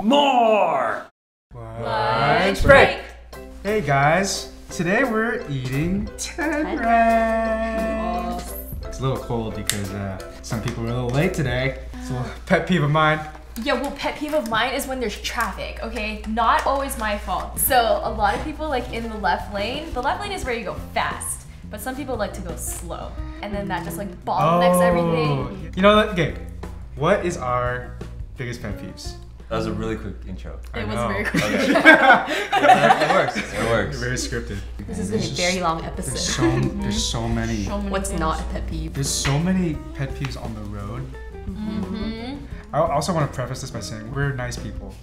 more. Lunch break. Hey guys, today we're eating 10 racks. It's a little cold because some people were a little late today. It's a little pet peeve of mine. Yeah, well, pet peeve of mine is when there's traffic, okay? Not always my fault. So a lot of people like in the left lane is where you go fast, but some people like to go slow. And then that just like bottlenecks everything. You know what, okay, what is our biggest pet peeves? That was a really quick intro. It was very quick. Okay. It works. It works. Very scripted. This is gonna be a very long episode. There's so many. What's things. not a pet peeve? There's so many pet peeves on the road. I also want to preface this by saying we're nice people.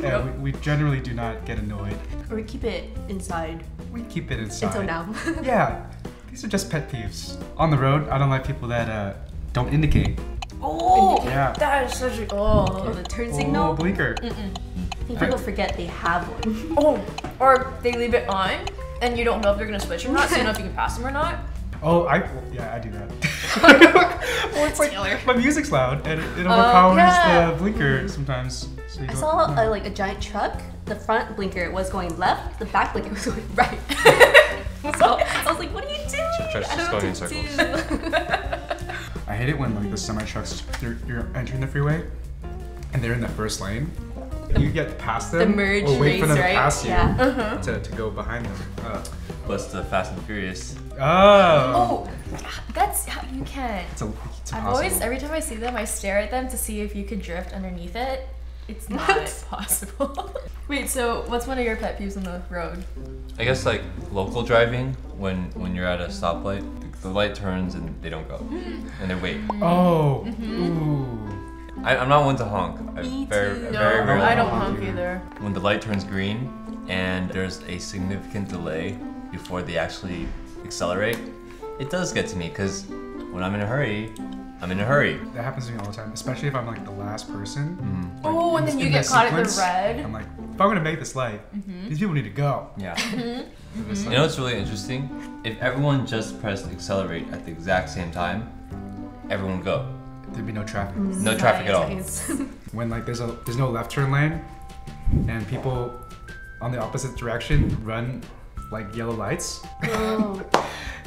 And we generally do not get annoyed. Or we keep it inside. We keep it inside. Until now. Yeah, these are just pet peeves. On the road, I don't like people that don't indicate. Oh, Yeah. that is such a, Oh, the turn signal? Oh, blinker. I think people forget they have one. oh, or they leave it on and you don't know if they're gonna switch or not, so you know if you can pass them or not. Oh, yeah, I do that. Well, it's like my music's loud and it overpowers the blinker sometimes. So you I don't- saw a giant truck. The front blinker was going left. The back blinker was going right. So I was like, "What are you doing? Truck's I just don't going know in what to do." I hate it when like the semi trucks you're entering the freeway and they're in the first lane. You get past them The merge or wait for them race, to right? pass you Yeah. to go behind them. Plus the Fast and Furious. Oh. Oh, that's how you can. It's I've impossible. always, every time I see them, I stare at them to see if you could drift underneath it. It's not possible. Wait, so what's one of your pet peeves on the road? I guess like local driving when you're at a stoplight, the light turns and they don't go, and they wait. Oh. Ooh. I'm not one to honk. I Me very too. rarely I don't honk. honk either. When the light turns green and there's a significant delay before they actually accelerate, it does get to me because when I'm in a hurry, I'm in a hurry. That happens to me all the time, especially if I'm like the last person. Like, Oh, and then you in get the caught at the sequence, red. I'm like, if I'm gonna make this light, these people need to go. Yeah. You know what's really interesting? If everyone just pressed accelerate at the exact same time, everyone would go. There'd be no traffic. No traffic at all. Nice. When like there's no left turn lane, and people on the opposite direction run like yellow lights. Oh.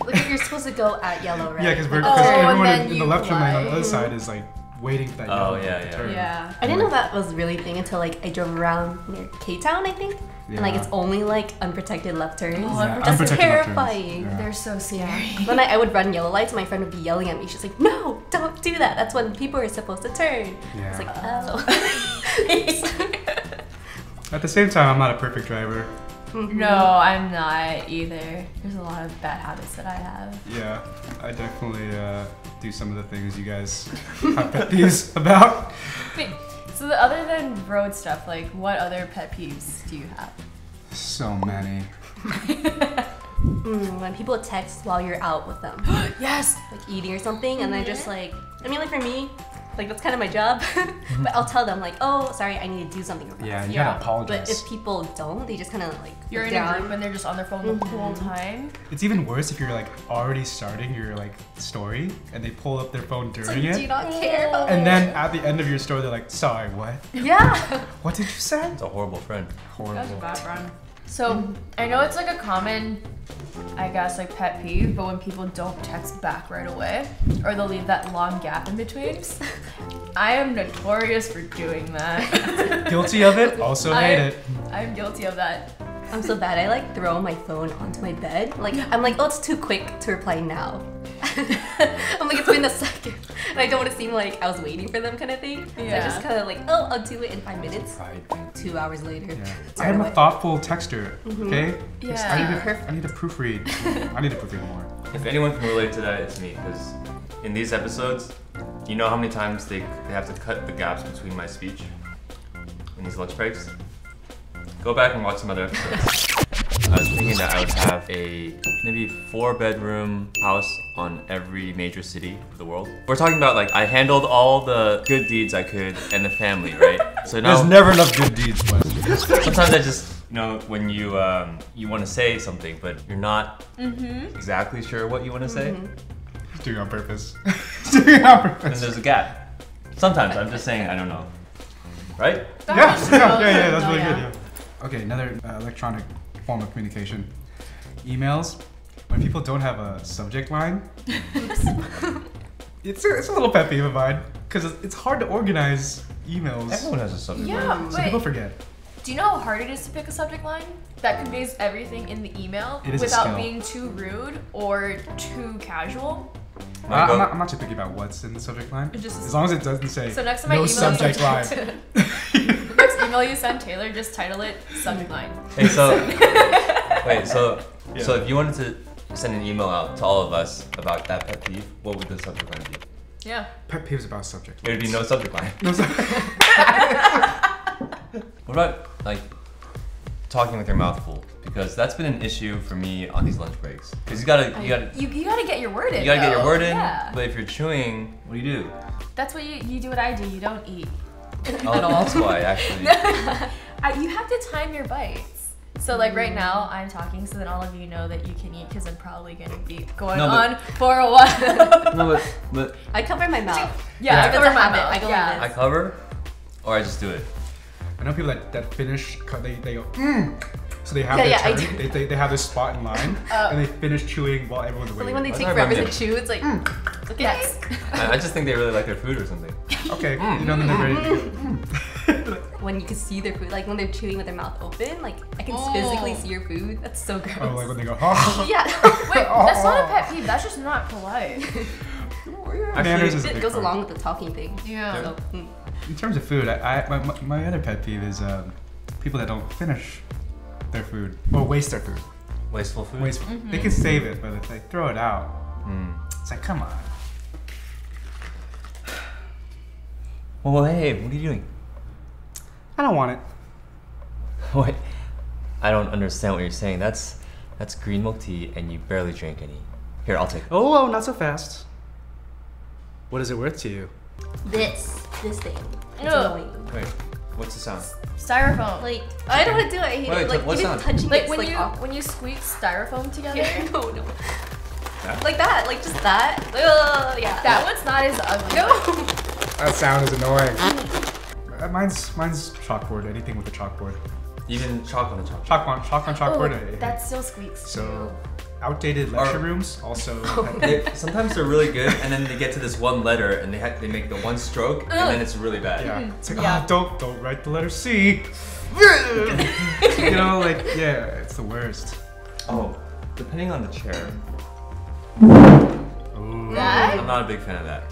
Like if you're supposed to go at yellow, right? Yeah, because and everyone then in the you left turn lane on the glide. other side is like waiting for that Oh, yellow yeah, light to yeah. turn. Yeah. I didn't know that was really a thing until like I drove around near K-Town, I think. And like Yeah. it's only like unprotected left turns. Oh, Yeah, That's unprotected left turns. terrifying. Yeah. They're so scary. Then I would run yellow lights, my friend would be yelling at me. She's like, "No, don't do that. That's when people are supposed to turn." Yeah. It's like, oh. At the same time, I'm not a perfect driver. No, I'm not either. There's a lot of bad habits that I have. Yeah, I definitely do some of the things you guys have pet peeves about. Wait, so other than road stuff, like what other pet peeves do you have? So many. When people text while you're out with them, Yes! like eating or something, and they're just like, I mean, like for me, like that's kind of my job, but I'll tell them like, "Oh, sorry, I need to do something." Real Yeah, fast." you Yeah. gotta apologize. But if people don't, they just kind of like You're in down. a group and they're just on their phone the whole time. It's even worse if you're like already starting your like story and they pull up their phone It's during like, do you it. not care about And me? then at the end of your story, they're like, "Sorry, what? Yeah. What did you say?" It's a horrible friend. That's a Horrible. bad run. So I know it's like a common, I guess, like pet peeve, but when people don't text back right away, or they'll leave that long gap in between, I am notorious for doing that. Guilty of it. Also hate it. I'm guilty of that. I'm so bad. I like throw my phone onto my bed. Like I'm like, oh, it's too quick to reply now. I'm like, it's been a second, and I don't want to seem like I was waiting for them, kind of thing. So I Yeah. just kind of like, oh, I'll do it in 5 minutes. Pride. 2 hours later. Yeah. it's I am right a away. thoughtful texter. Okay. Yeah. I need to proofread. I need to proofread more. If anyone can relate to that, it's me. Because in these episodes, you know how many times they have to cut the gaps between my speech in these lunch breaks? Go back and watch some other episodes. I was thinking that I would have a maybe 4-bedroom house on every major city of the world. We're talking about like I handled all the good deeds I could and the family, right? So now There's never enough good deeds, Wes. sometimes I just, you know, when you you want to say something but you're not exactly sure what you want to say, He's doing it on purpose. He's doing it on then purpose. there's a gap. Sometimes I'm just saying I don't know. right? That's Yeah, that's no, really yeah. good, yeah. Okay, another electronic form of communication. Emails. When people don't have a subject line, it's a little pet peeve of mine because it's hard to organize emails. Everyone has a subject line. Yeah, So people but forget. do you know how hard it is to pick a subject line that conveys everything in the email It is a without skill. being too rude or too casual? I'm not too picky about what's in the subject line. Just- As long as it doesn't say So next time I no email subject you, line. next email you send Taylor, just title it subject line. Hey, so wait, so Yeah. if you wanted to send an email out to all of us about that pet peeve, what would the subject line be? Yeah. Pet peeves about subject It would be no subject line. No What about like talking with your mouth full? Because that's been an issue for me on these lunch breaks. Because you gotta get your word in. get your though. word in. Yeah. But if you're chewing, what do you do? That's what you do. What I do. You don't eat. Oh, that's why actually. You have to time your bites. So like right now I'm talking, so then all of you know that you can eat because I'm probably gonna be going on for a while. No, but I cover my mouth. Yeah, I It's a cover my habit. mouth. I go Yeah. like I this. cover, or I just do it. I know people that finish, they go, so they have Yeah, their yeah, I turn, they have this spot in line, and they finish chewing while everyone's Only waiting. when they That's take not forever about to me. chew, it's like, okay. Yes. I just think they really like their food or something. Okay, you know, then they're ready to go. When you can see their food, like when they're chewing with their mouth open, like I can physically see your food. That's so gross. Oh, like when they go, oh. Yeah. Wait, that's not a pet peeve. That's just not polite. Manners is a It big goes part. along with the talking thing. Yeah. So, In terms of food, my other pet peeve is people that don't finish their food or waste their food. Wasteful food. Wasteful. They can save it, but if they throw it out, it's like, come on. Well, hey, what are you doing? I don't want it. Wait, I don't understand what you're saying. That's green milk tea, and you barely drink any. Here, I'll take it. Oh, not so fast. What is it worth to you? this thing. It's Ugh. annoying. Wait, what's the sound? Styrofoam. Like, I don't want to do it. I hate Wait, it. Like, what even sound? touching Like it's when like you awkward. when you squeeze styrofoam together. Yeah, no. That? Like that. Like just that. Ugh, yeah. That one's not as ugly. No. That sound is annoying. Mine's chalkboard. Anything with a chalkboard. Even chalk on the chalk. Chalk on chalkboard. I Oh, hate. that still squeaks. So outdated lecture rooms also. Sometimes they're really good, and then they get to this one letter, and they make the one stroke, and then it's really bad. Yeah. It's like, Yeah. don't write the letter C. You know, like, yeah, it's the worst. Oh, depending on the chair. Ooh. That? I'm not a big fan of that.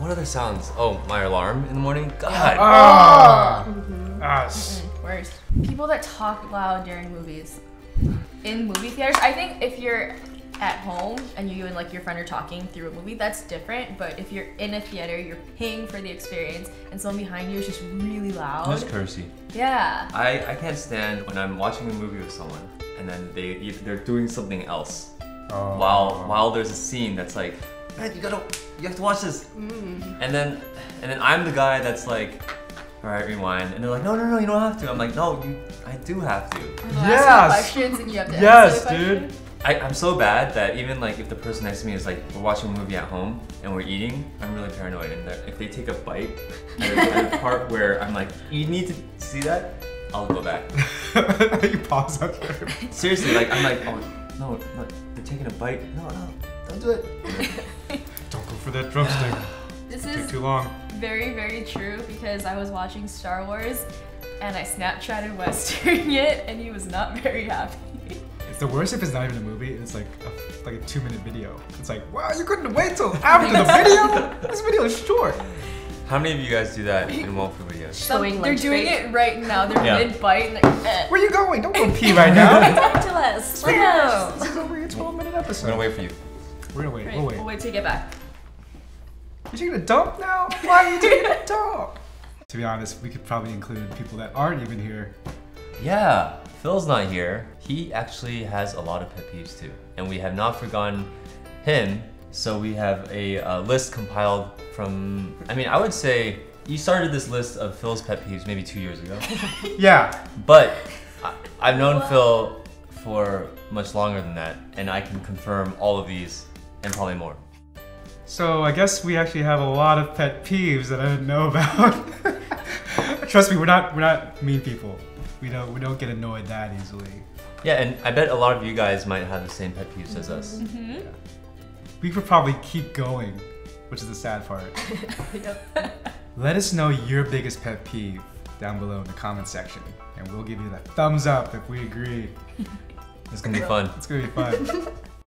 What other sounds? Oh, my alarm in the morning. God. Ah. Us. Worst. People that talk loud during movies. In movie theaters, I think if you're at home and you and like your friend are talking through a movie, that's different. But if you're in a theater, you're paying for the experience, and someone behind you is just really loud. That's courtesy. Yeah. I can't stand when I'm watching a movie with someone, and then they're doing something else Oh. while there's a scene that's like, man, you have to watch this. And then I'm the guy that's like, all right, rewind, and they're like, no, you don't have to. I'm like, no, I do have to. They'll ask you Yes. questions and you have to Yes, answer the dude. question. I'm so bad that even like if the person next to me is like, we're watching a movie at home and we're eating, I'm really paranoid. And that if they take a bite at a part where I'm like, you need to see that, I'll go back. You pause up there. Seriously, like I'm like, oh no, they're taking a bite. No, don't do it. Don't go for that drumstick. This Take is too long. very, very true because I was watching Star Wars and I Snapchatted Wes during it and he was not very happy. It's the worst if it's not even a movie. It's like a 2-minute video. It's like, wow, you couldn't wait till after the video. This video is short. How many of you guys do that in one food videos? Showing They're lunch doing break. it right now. They're Yeah. mid-bite and like, Where you going? Don't go pee right now. Talk to us. No. This is only a 12-minute I'm episode. gonna wait for you. We're gonna wait. Right, We'll wait. we'll wait till you get back. You taking a dump now? Why are you taking a dump? To be honest, we could probably include people that aren't even here. Yeah, Phil's not here. He actually has a lot of pet peeves too, and we have not forgotten him. So we have a list compiled from. I mean, I would say you started this list of Phil's pet peeves maybe 2 years ago, Yeah. but I've known Phil for much longer than that, and I can confirm all of these and probably more. So I guess we actually have a lot of pet peeves that I didn't know about. Trust me, we're not mean people. We don't get annoyed that easily. Yeah, and I bet a lot of you guys might have the same pet peeves as us. Yeah. We could probably keep going, which is the sad part. Let us know your biggest pet peeve down below in the comment section, and we'll give you the thumbs up if we agree. It's gonna be fun. It's gonna be fun.